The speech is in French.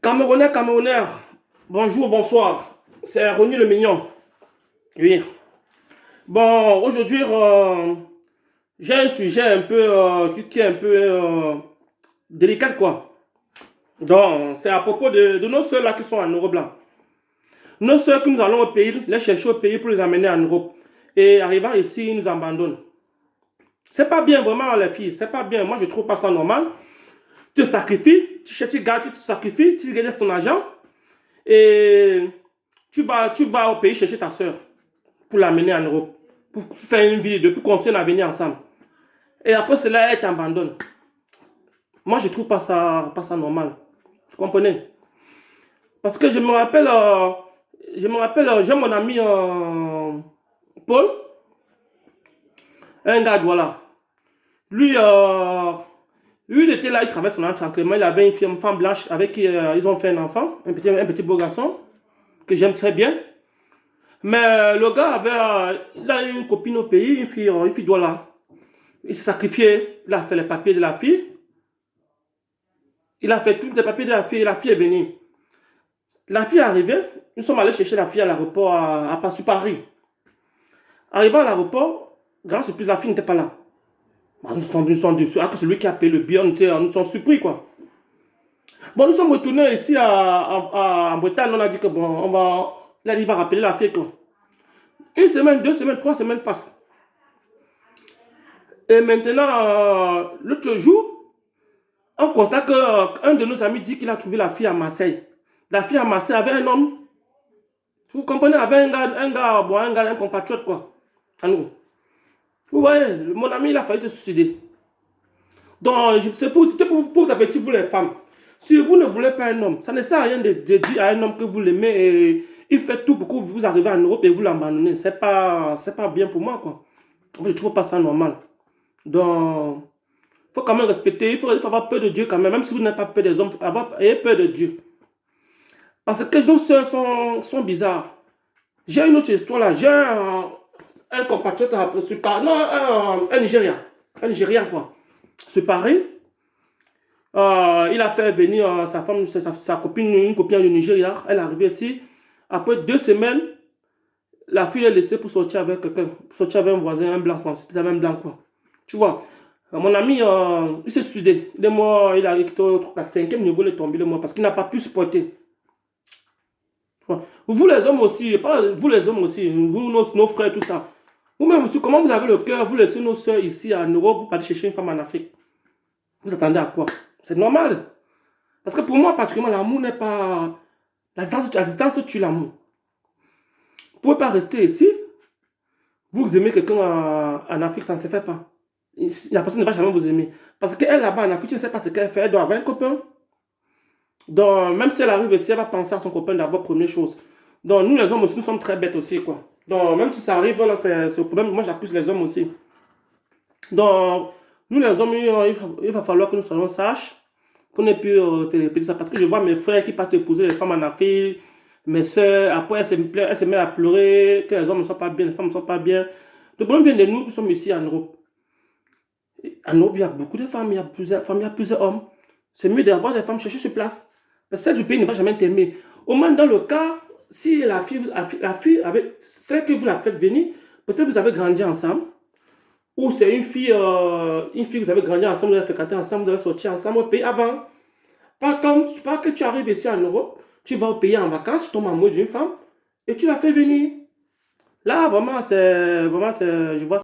Camerounais, Camerounais, bonjour, bonsoir. C'est Ronnie le Mignon. Oui. Bon, aujourd'hui, j'ai un sujet un peu qui est un peu délicat, quoi. Donc, c'est à propos de nos soeurs là qui sont en Europe là. Nos soeurs que nous allons au pays, les chercher au pays pour les amener en Europe. Et arrivant ici, ils nous abandonnent. C'est pas bien vraiment les filles, c'est pas bien. Moi, je trouve pas ça normal. Tu te sacrifies, tu gardes, tu te sacrifies, tu laisses ton argent et tu vas au pays chercher ta soeur pour l'amener en Europe, pour faire une vie, pour construire un avenir ensemble. Et après cela, elle t'abandonne. Moi, je trouve pas ça normal. Vous comprenez? Parce que je me rappelle, j'ai mon ami Paul, un gars, voilà. Lui, lui, il était là, il travaillait son âge tranquillement. Il avait une femme blanche avec qui ils ont fait un enfant, un petit beau garçon, que j'aime très bien. Mais le gars il a une copine au pays, une fille Douala. Il s'est sacrifié, il a fait les papiers de la fille, il a fait tous les papiers de la fille est venue. La fille est arrivée, nous sommes allés chercher la fille à l'aéroport sur Paris. Arrivant à l'aéroport, grâce surprise, la fille n'était pas là. Bah, nous sommes que celui qui a payé le billet, nous sommes surpris quoi. Bon, nous sommes retournés ici en Bretagne, on a dit que bon, là, il va rappeler la fille quoi. Une semaine, 2 semaines, 3 semaines passent. Et maintenant, l'autre jour, on constate qu'un de nos amis dit qu'il a trouvé la fille à Marseille. La fille à Marseille avait un homme, vous comprenez, avait un compatriote quoi. À nous. Vous voyez, mon ami il a failli se suicider. Donc, c'était pour vous avertir, vous les femmes. Si vous ne voulez pas un homme, ça ne sert à rien de dire à un homme que vous l'aimez et il fait tout pour que vous arrivez en Europe et vous l'abandonnez. C'est pas bien pour moi quoi. Je ne trouve pas ça normal. Donc, il faut quand même respecter, il faut avoir peur de Dieu quand même, même si vous n'avez pas peur des hommes, ayez peur de Dieu. Parce que nos soeurs sont bizarres. J'ai une autre histoire là, j'ai un compatriote, non, un Nigérian, un Nigérian quoi, sur Paris. Il a fait venir sa femme, sa copine, une copine du Nigeria, elle est arrivée ici. Après 2 semaines, la fille est laissée pour sortir avec quelqu'un, pour sortir avec un voisin, un blanc, c'était la même blanc quoi. Tu vois, mon ami, il s'est suicidé. Il est mort, il a été au 5e niveau, il est tombé, il est mort parce qu'il n'a pas pu supporter. Tu vois. Vous les hommes aussi, pas vous les hommes aussi, vous, nos frères, tout ça. Vous-même aussi, comment vous avez le cœur, vous laissez nos soeurs ici en Europe, vous partez chercher une femme en Afrique. Vous attendez à quoi? C'est normal. Parce que pour moi, particulièrement, l'amour n'est pas. La distance tue l'amour. Vous ne pouvez pas rester ici. Vous aimez quelqu'un en Afrique, ça ne se fait pas. La personne ne va jamais vous aimer. Parce qu'elle là-bas en Afrique, tu ne sais pas ce qu'elle fait. Elle doit avoir un copain. Donc, même si elle arrive ici, elle va penser à son copain d'abord, première chose. Donc, nous les hommes aussi, nous sommes très bêtes aussi, quoi. Donc, même si ça arrive, là, c'est le problème. Moi, j'accuse les hommes aussi. Donc, nous les hommes, il va falloir que nous soyons sages pour ne plus répéter ça. Parce que je vois mes frères qui partent épouser les femmes en Afrique, mes soeurs, après elles se mettent à pleurer, que les hommes ne sont pas bien, les femmes ne sont pas bien. Le problème vient de nous qui sommes ici en Europe. En Europe, il y a beaucoup de femmes, il y a plusieurs femmes, il y a plusieurs hommes. C'est mieux d'avoir des femmes chercher sur place. Parce que celle du pays ne va jamais t'aimer. Au moins, dans le cas, si la fille avec celle que vous la faites venir, peut-être vous avez grandi ensemble. Ou c'est une fille que vous avez grandi ensemble, vous avez fréquenté ensemble, vous avez sorti ensemble au pays avant. Pas que tu arrives ici en Europe, tu vas au pays en vacances, tu tombes amoureux d'une femme et tu la fais venir. Là, vraiment, je vois